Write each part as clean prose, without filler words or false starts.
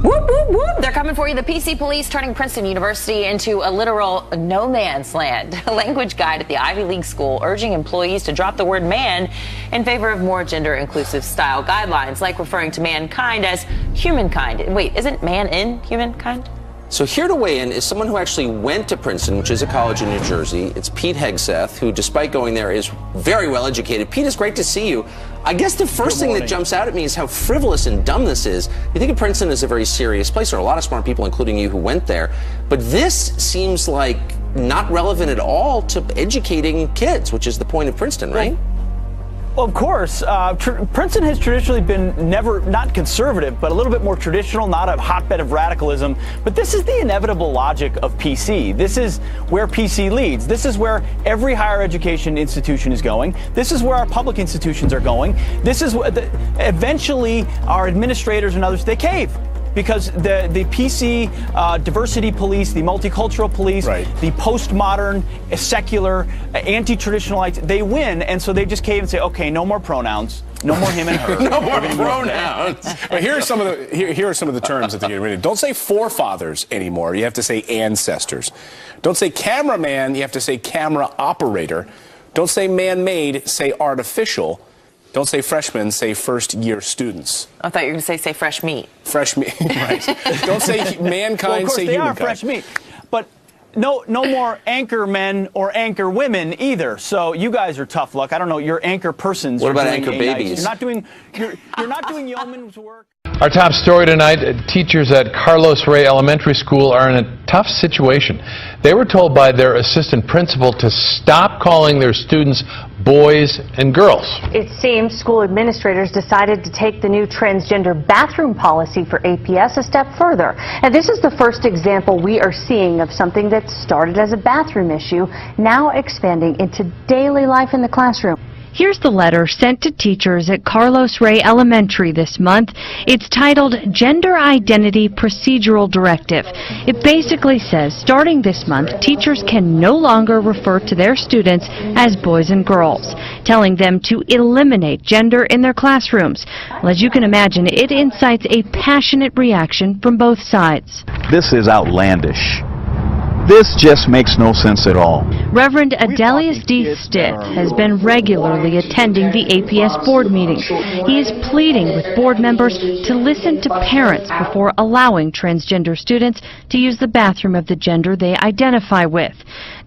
Whoop, whoop, whoop. They're coming for you. The PC police turning Princeton University into a literal no man's land. A language guide at the Ivy League school urging employees to drop the word man in favor of more gender-inclusive style guidelines, like referring to mankind as humankind. Wait, isn't man in humankind? So here to weigh in is someone who actually went to Princeton, which is a college in New Jersey. It's Pete Hegseth, who, despite going there, is very well educated. Pete, it's great to see you. I guess the first thing that jumps out at me is how frivolous and dumb this is. You think of Princeton as a very serious place. There are a lot of smart people, including you, who went there. But this seems like not relevant at all to educating kids, which is the point of Princeton, right? Well, of course. Princeton has traditionally been not conservative, but a little bit more traditional, not a hotbed of radicalism. But this is the inevitable logic of PC. This is where PC leads. This is where every higher education institution is going. This is where our public institutions are going. This is eventually our administrators and others, they cave. Because the PC diversity police, the multicultural police, the postmodern, secular, anti-traditionalites, they win, and so they just cave and say, okay, no more pronouns, no more him and her. No more pronouns. Well, here are some of the terms that they're getting rid of. Don't say forefathers anymore. You have to say ancestors. Don't say cameraman. You have to say camera operator. Don't say man-made. Say artificial. Don't say freshmen, say first-year students. I thought you were going to say fresh meat. Fresh meat, right. Don't say mankind, say humankind. They are fresh meat. But no more anchor men or anchor women either. So you guys are tough luck. I don't know, you're anchor persons. What about anchor babies? You're not doing yeoman's work. Our top story tonight, teachers at Carlos Ray Elementary School are in a tough situation. They were told by their assistant principal to stop calling their students boys and girls. It seems school administrators decided to take the new transgender bathroom policy for APS a step further. And this is the first example we are seeing of something that started as a bathroom issue, now expanding into daily life in the classroom. Here's the letter sent to teachers at Carlos Ray Elementary this month. It's titled Gender Identity Procedural Directive. It basically says starting this month, teachers can no longer refer to their students as boys and girls, telling them to eliminate gender in their classrooms. Well, as you can imagine, it incites a passionate reaction from both sides. This is outlandish. This just makes no sense at all. Reverend Adelius D. Stith has been regularly attending the APS board meetings. He is pleading with board members to listen to parents before allowing transgender students to use the bathroom of the gender they identify with.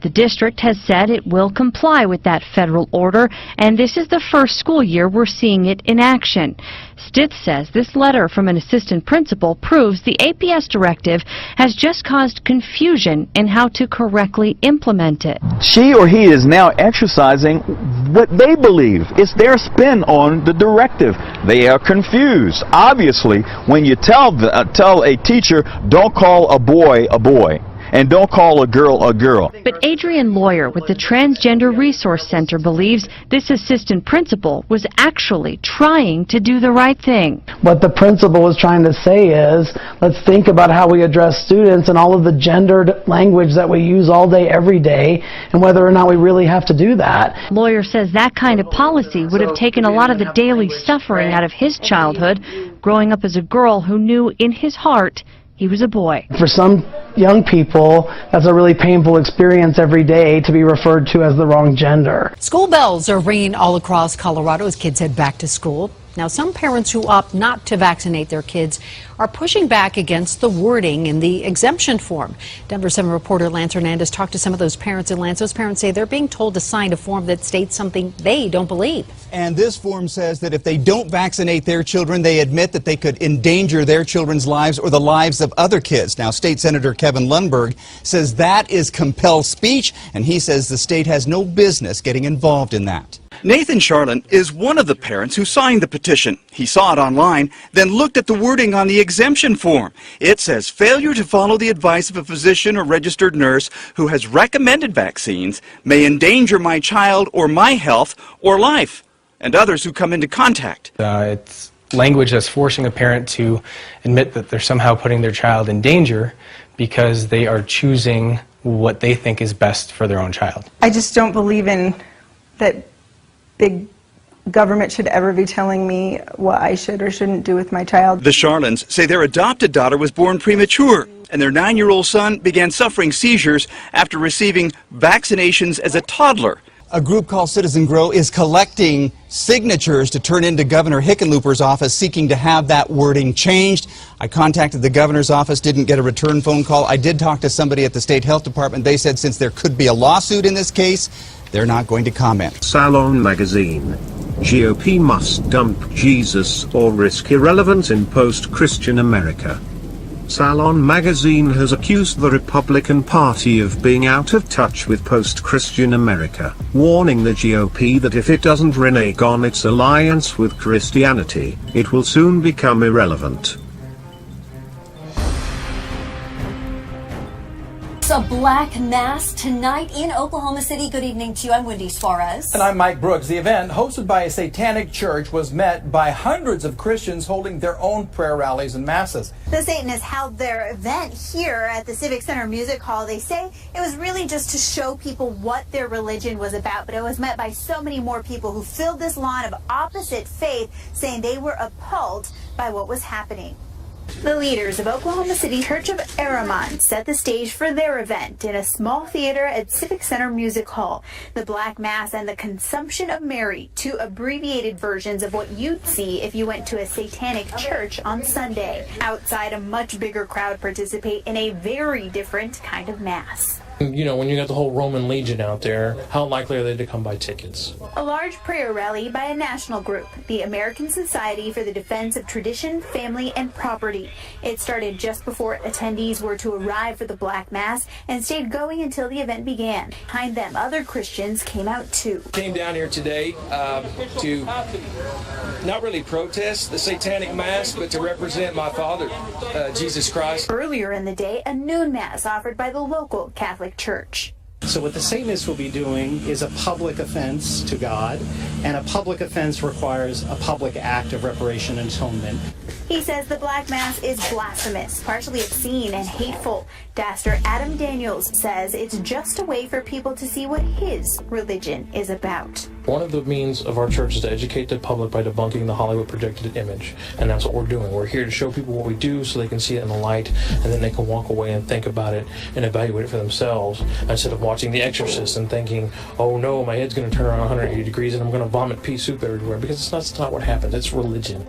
The district has said it will comply with that federal order, and this is the first school year we're seeing it in action. Stith says this letter from an assistant principal proves the APS directive has just caused confusion in how to correctly implement it. She or he is now exercising what they believe. It's their spin on the directive. They are confused. Obviously, when you tell a teacher, don't call a boy a boy, and don't call a girl a girl. But Adrian Lawyer with the Transgender Resource Center believes this assistant principal was actually trying to do the right thing. What the principal was trying to say is, let's think about how we address students and all of the gendered language that we use all day, every day, and whether or not we really have to do that. Lawyer says that kind of policy would have taken a lot of the daily suffering out of his childhood, growing up as a girl who knew in his heart he was a boy. For some young people, that's a really painful experience every day to be referred to as the wrong gender. School bells are ringing all across Colorado as kids head back to school. Now, some parents who opt not to vaccinate their kids are pushing back against the wording in the exemption form. Denver 7 reporter Lance Hernandez talked to some of those parents, and Lance, those parents say they're being told to sign a form that states something they don't believe. And this form says that if they don't vaccinate their children, they admit that they could endanger their children's lives or the lives of other kids. Now, State Senator Kevin Lundberg says that is compelled speech, and he says the state has no business getting involved in that. Nathan Charlin is one of the parents who signed the petition. He saw it online, then looked at the wording on the exemption form. It says failure to follow the advice of a physician or registered nurse who has recommended vaccines may endanger my child or my health or life and others who come into contact. It's language that's forcing a parent to admit that they're somehow putting their child in danger because they are choosing what they think is best for their own child. I just don't believe in that big government should ever be telling me what I should or shouldn't do with my child. The Charlins say their adopted daughter was born premature, and their 9-year-old son began suffering seizures after receiving vaccinations as a toddler. A group called Citizen Grow is collecting signatures to turn into Governor Hickenlooper's office seeking to have that wording changed. I contacted the governor's office, didn't get a return phone call. I did talk to somebody at the state health department. They said since there could be a lawsuit in this case, they're not going to comment. Salon Magazine. GOP must dump Jesus or risk irrelevance in post-Christian America. Salon Magazine has accused the Republican Party of being out of touch with post-Christian America, warning the GOP that if it doesn't renege on its alliance with Christianity, it will soon become irrelevant. A black mass tonight in Oklahoma City. Good evening to you. I'm Wendy Suarez. And I'm Mike Brooks. The event, hosted by a satanic church, was met by hundreds of Christians holding their own prayer rallies and masses. The Satanists held their event here at the Civic Center Music Hall. They say it was really just to show people what their religion was about, but it was met by so many more people who filled this lawn of opposite faith, saying they were appalled by what was happening. The leaders of Oklahoma City Church of Aramon set the stage for their event in a small theater at Civic Center Music Hall. The Black Mass and the Consumption of Mary, two abbreviated versions of what you'd see if you went to a satanic church on Sunday. Outside, a much bigger crowd participate in a very different kind of mass. You know, when you got the whole Roman legion out there, how likely are they to come buy tickets? A large prayer rally by a national group, the American Society for the Defense of Tradition, Family, and Property. It started just before attendees were to arrive for the Black Mass and stayed going until the event began. Behind them, other Christians came out too. Came down here today to not really protest the satanic mass, but to represent my father, Jesus Christ. Earlier in the day, a noon mass offered by the local Catholic Church. So what the Satanists will be doing is a public offense to God, and a public offense requires a public act of reparation and atonement. He says the Black Mass is blasphemous, partially obscene and hateful. Pastor Adam Daniels says it's just a way for people to see what his religion is about. One of the means of our church is to educate the public by debunking the Hollywood projected image, and that's what we're doing. We're here to show people what we do so they can see it in the light, and then they can walk away and think about it and evaluate it for themselves, instead of watching The Exorcist and thinking, oh no, my head's going to turn around 180 degrees and I'm going to vomit pea soup everywhere, because that's not what happens. It's religion.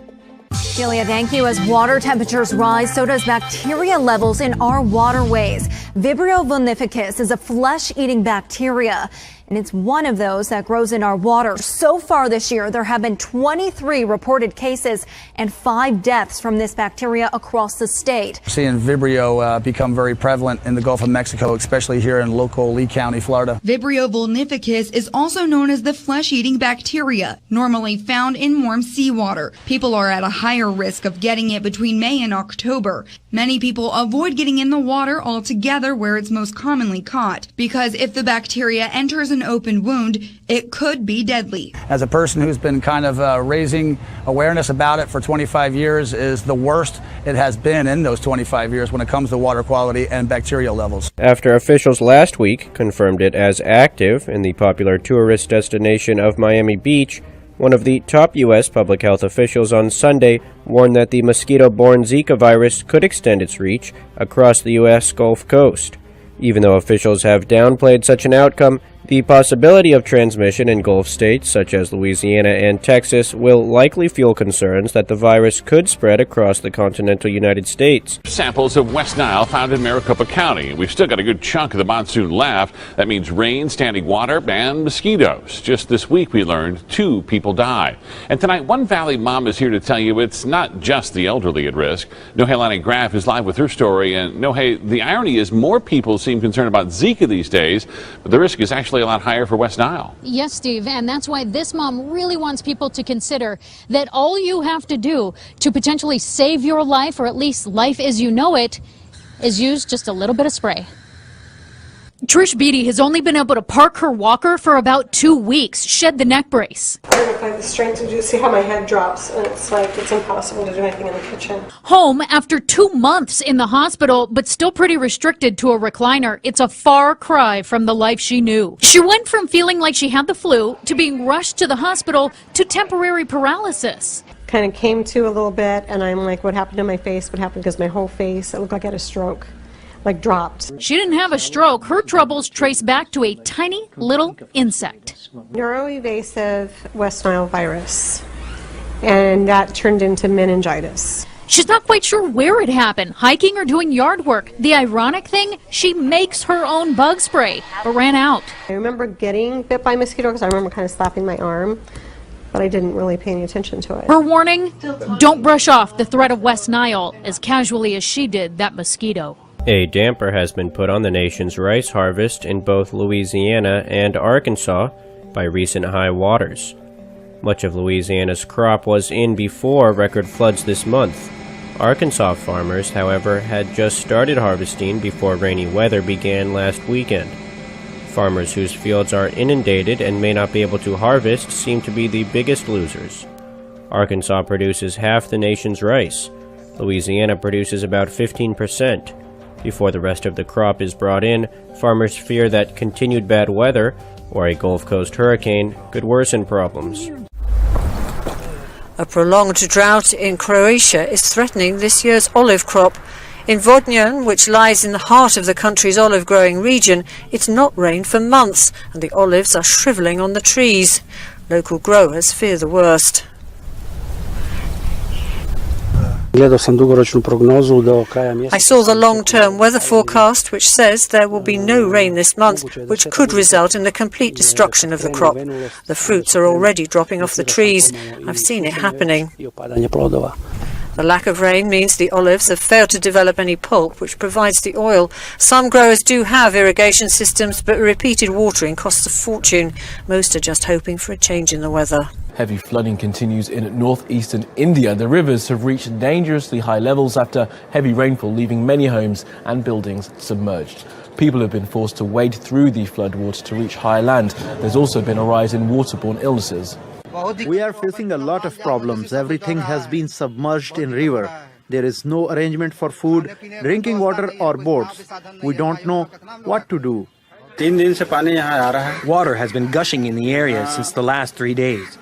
Delia, thank you. As water temperatures rise, so does bacteria levels in our waterways. Vibrio vulnificus is a flesh-eating bacteria, and it's one of those that grows in our water. So far this year, there have been 23 reported cases and 5 deaths from this bacteria across the state. We're seeing Vibrio become very prevalent in the Gulf of Mexico, especially here in local Lee County, Florida. Vibrio vulnificus is also known as the flesh-eating bacteria, normally found in warm seawater. People are at a higher risk of getting it between May and October. Many people avoid getting in the water altogether where it's most commonly caught, because if the bacteria enters an open wound, it could be deadly. As a person who's been kind of raising awareness about it for 25 years, is the worst it has been in those 25 years when it comes to water quality and bacterial levels. After officials last week confirmed it as active in the popular tourist destination of Miami Beach, one of the top U.S. public health officials on Sunday warned that the mosquito-borne Zika virus could extend its reach across the U.S. Gulf Coast. Even though officials have downplayed such an outcome, the possibility of transmission in Gulf states such as Louisiana and Texas will likely fuel concerns that the virus could spread across the continental United States. Samples of West Nile found in Maricopa County. We've still got a good chunk of the monsoon left. That means rain, standing water, and mosquitoes. Just this week we learned 2 people died. And tonight, one Valley mom is here to tell you it's not just the elderly at risk. Nohelani Graff is live with her story. And Nohe, the irony is more people seem concerned about Zika these days, but the risk is actually a lot higher for West Nile. Yes, Steve, and that's why this mom really wants people to consider that all you have to do to potentially save your life, or at least life as you know it, is use just a little bit of spray. Trish Beatty has only been able to park her walker for about 2 weeks, shed the neck brace. I don't find the strength to do, see how my head drops, and it's like it's impossible to do anything in the kitchen. Home after 2 months in the hospital, but still pretty restricted to a recliner. It's a far cry from the life she knew. She went from feeling like she had the flu to being rushed to the hospital to temporary paralysis. Kind of came to a little bit, and I'm like, what happened to my face? What happened? Because my whole face, it looked like I had a stroke. Like dropped. She didn't have a stroke. Her troubles trace back to a tiny little insect. Neuroevasive West Nile virus, and that turned into meningitis. She's not quite sure where it happened, hiking or doing yard work. The ironic thing, she makes her own bug spray, but ran out. I remember getting bit by a mosquito because I remember kind of slapping my arm, but I didn't really pay any attention to it. Her warning, don't brush off the threat of West Nile as casually as she did that mosquito. A damper has been put on the nation's rice harvest in both Louisiana and Arkansas by recent high waters. Much of Louisiana's crop was in before record floods this month. Arkansas farmers, however, had just started harvesting before rainy weather began last weekend. Farmers whose fields are inundated and may not be able to harvest seem to be the biggest losers. Arkansas produces half the nation's rice. Louisiana produces about 15%. Before the rest of the crop is brought in, farmers fear that continued bad weather or a Gulf Coast hurricane could worsen problems. A prolonged drought in Croatia is threatening this year's olive crop. In Vodnjan, which lies in the heart of the country's olive-growing region, it's not rained for months, and the olives are shriveling on the trees. Local growers fear the worst. I saw the long-term weather forecast, which says there will be no rain this month, which could result in the complete destruction of the crop. The fruits are already dropping off the trees. I've seen it happening. The lack of rain means the olives have failed to develop any pulp, which provides the oil. Some growers do have irrigation systems, but repeated watering costs a fortune. Most are just hoping for a change in the weather. Heavy flooding continues in northeastern India. The rivers have reached dangerously high levels after heavy rainfall, leaving many homes and buildings submerged. People have been forced to wade through the floodwaters to reach higher land. There's also been a rise in waterborne illnesses. We are facing a lot of problems. Everything has been submerged in river. There is no arrangement for food, drinking water or boats. We don't know what to do. Water has been gushing in the area since the last 3 days.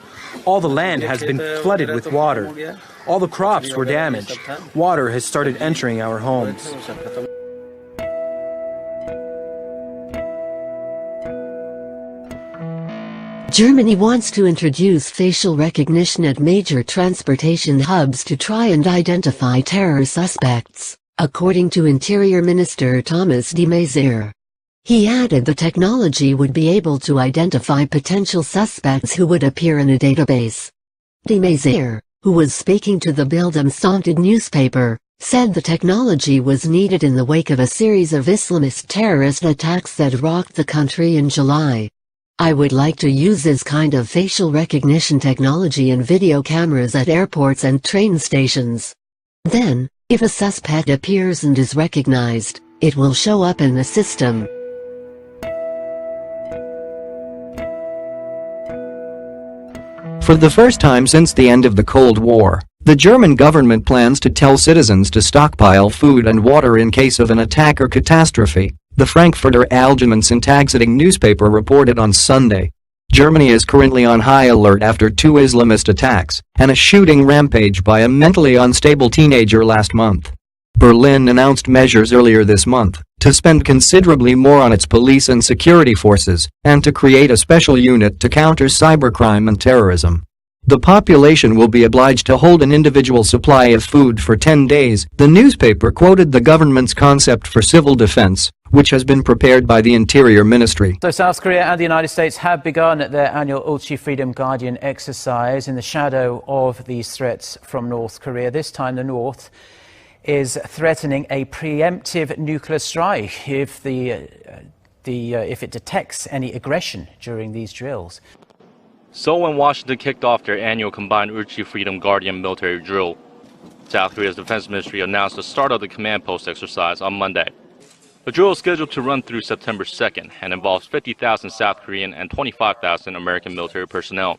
All the land has been flooded with water. All the crops were damaged. Water has started entering our homes. Germany wants to introduce facial recognition at major transportation hubs to try and identify terror suspects, according to Interior Minister Thomas de Maizière. He added the technology would be able to identify potential suspects who would appear in a database. De Maizière, who was speaking to the Bild am Sonntag newspaper, said the technology was needed in the wake of a series of Islamist terrorist attacks that rocked the country in July. I would like to use this kind of facial recognition technology in video cameras at airports and train stations. Then, if a suspect appears and is recognized, it will show up in the system. For the first time since the end of the Cold War, the German government plans to tell citizens to stockpile food and water in case of an attack or catastrophe, the Frankfurter Allgemeine Zeitung newspaper reported on Sunday. Germany is currently on high alert after 2 Islamist attacks and a shooting rampage by a mentally unstable teenager last month. Berlin announced measures earlier this month to spend considerably more on its police and security forces and to create a special unit to counter cybercrime and terrorism. The population will be obliged to hold an individual supply of food for 10 days. The newspaper quoted the government's concept for civil defense, which has been prepared by the Interior Ministry. So South Korea and the United States have begun their annual Ulchi Freedom Guardian exercise in the shadow of these threats from North Korea. This time the North is threatening a preemptive nuclear strike if it detects any aggression during these drills. So when Washington kicked off their annual combined Ulchi Freedom Guardian military drill, South Korea's defense ministry announced the start of the command post exercise on Monday. The drill is scheduled to run through September 2nd and involves 50,000 South Korean and 25,000 American military personnel.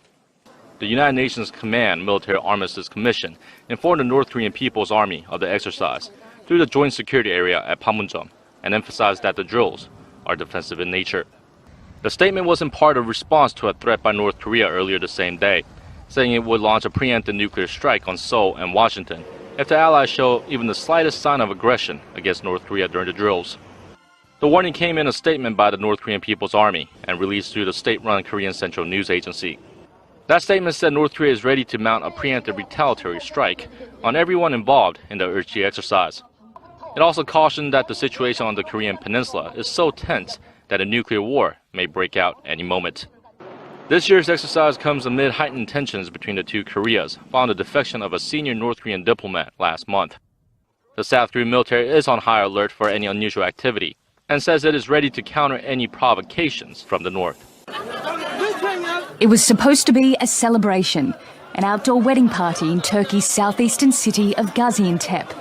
The United Nations Command Military Armistice Commission informed the North Korean People's Army of the exercise through the Joint Security Area at Panmunjom and emphasized that the drills are defensive in nature. The statement was in part a response to a threat by North Korea earlier the same day, saying it would launch a preemptive nuclear strike on Seoul and Washington if the Allies show even the slightest sign of aggression against North Korea during the drills. The warning came in a statement by the North Korean People's Army and released through the state-run Korean Central News Agency. That statement said North Korea is ready to mount a preemptive retaliatory strike on everyone involved in the Urchi exercise. It also cautioned that the situation on the Korean peninsula is so tense that a nuclear war may break out any moment. This year's exercise comes amid heightened tensions between the two Koreas following the defection of a senior North Korean diplomat last month. The South Korean military is on high alert for any unusual activity and says it is ready to counter any provocations from the North. It was supposed to be a celebration, an outdoor wedding party in Turkey's southeastern city of Gaziantep.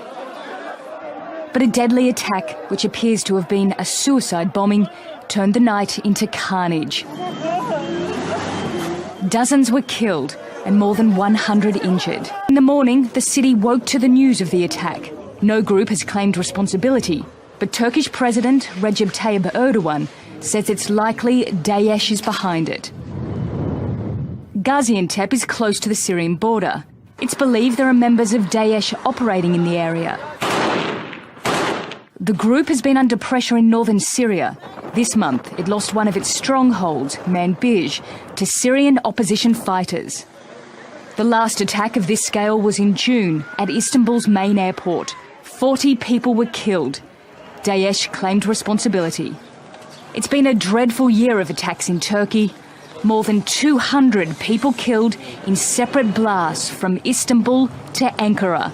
But a deadly attack, which appears to have been a suicide bombing, turned the night into carnage. Dozens were killed and more than 100 injured. In the morning, the city woke to the news of the attack. No group has claimed responsibility, but Turkish President Recep Tayyip Erdogan says it's likely Daesh is behind it. Gaziantep is close to the Syrian border. It's believed there are members of Daesh operating in the area. The group has been under pressure in northern Syria. This month, it lost one of its strongholds, Manbij, to Syrian opposition fighters. The last attack of this scale was in June at Istanbul's main airport. 40 people were killed. Daesh claimed responsibility. It's been a dreadful year of attacks in Turkey. More than 200 people killed in separate blasts from Istanbul to Ankara.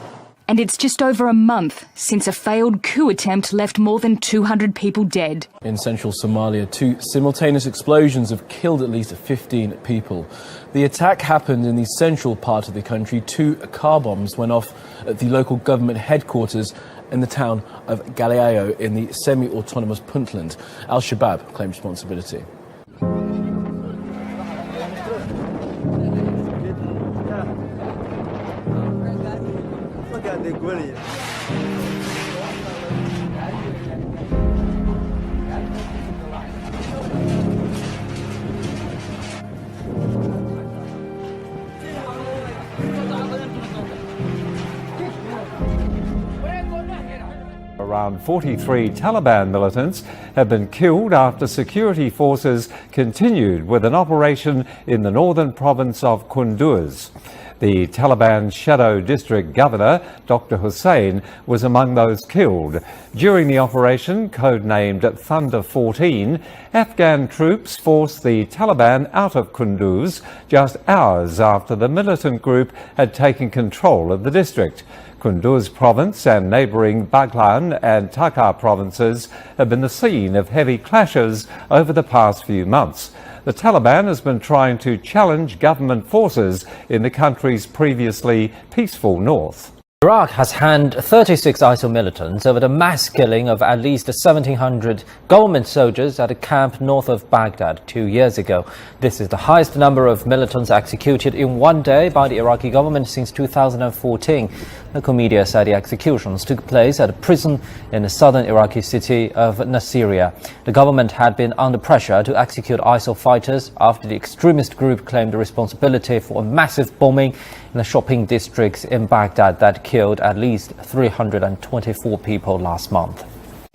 And it's just over a month since a failed coup attempt left more than 200 people dead. In central Somalia, 2 simultaneous explosions have killed at least 15 people. The attack happened in the central part of the country. 2 car bombs went off at the local government headquarters in the town of Galileo in the semi-autonomous Puntland. Al-Shabaab claimed responsibility. Around 43 Taliban militants have been killed after security forces continued with an operation in the northern province of Kunduz. The Taliban Shadow District Governor, Dr. Hussein, was among those killed. During the operation, codenamed Thunder 14, Afghan troops forced the Taliban out of Kunduz just hours after the militant group had taken control of the district. Kunduz province and neighbouring Baghlan and Taka provinces have been the scene of heavy clashes over the past few months. The Taliban has been trying to challenge government forces in the country's previously peaceful north. Iraq has hanged 36 ISIL militants over the mass killing of at least 1,700 government soldiers at a camp north of Baghdad 2 years ago. This is the highest number of militants executed in one day by the Iraqi government since 2014. Local media said the executions took place at a prison in the southern Iraqi city of Nasiriyah. The government had been under pressure to execute ISIL fighters after the extremist group claimed responsibility for a massive bombing in the shopping districts in Baghdad that killed at least 324 people last month.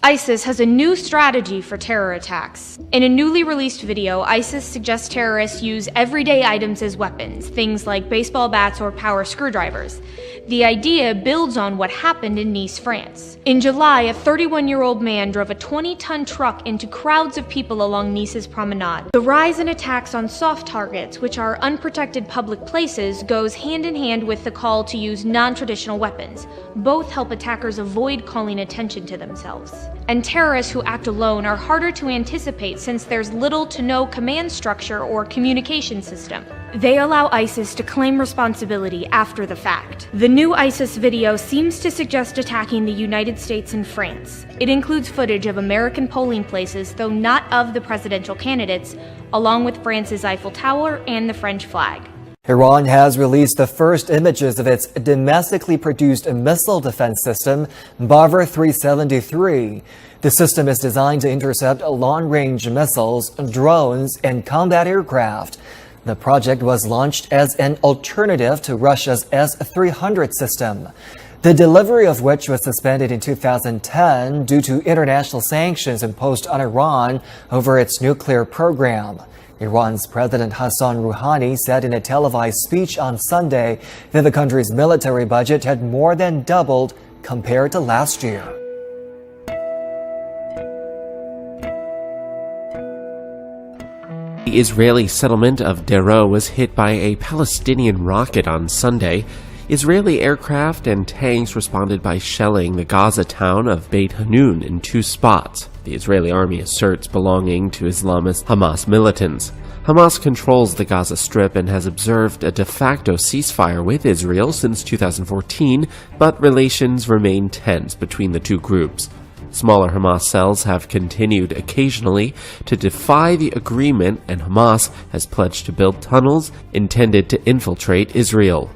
ISIS has a new strategy for terror attacks. In a newly released video, ISIS suggests terrorists use everyday items as weapons, things like baseball bats or power screwdrivers. The idea builds on what happened in Nice, France. In July, a 31-year-old man drove a 20-ton truck into crowds of people along Nice's promenade. The rise in attacks on soft targets, which are unprotected public places, goes hand in hand with the call to use non-traditional weapons. Both help attackers avoid calling attention to themselves. And terrorists who act alone are harder to anticipate since there's little to no command structure or communication system. They allow ISIS to claim responsibility after the fact. The new ISIS video seems to suggest attacking the United States and France. It includes footage of American polling places, though not of the presidential candidates, along with France's Eiffel Tower and the French flag. Iran has released the first images of its domestically produced missile defense system, Bavar 373. The system is designed to intercept long-range missiles, drones, and combat aircraft. The project was launched as an alternative to Russia's S-300 system, the delivery of which was suspended in 2010 due to international sanctions imposed on Iran over its nuclear program. Iran's President Hassan Rouhani said in a televised speech on Sunday that the country's military budget had more than doubled compared to last year. The Israeli settlement of Deraa was hit by a Palestinian rocket on Sunday. Israeli aircraft and tanks responded by shelling the Gaza town of Beit Hanun in 2 spots. The Israeli army asserts belonging to Islamist Hamas militants. Hamas controls the Gaza Strip and has observed a de facto ceasefire with Israel since 2014, but relations remain tense between the two groups. Smaller Hamas cells have continued occasionally to defy the agreement, and Hamas has pledged to build tunnels intended to infiltrate Israel.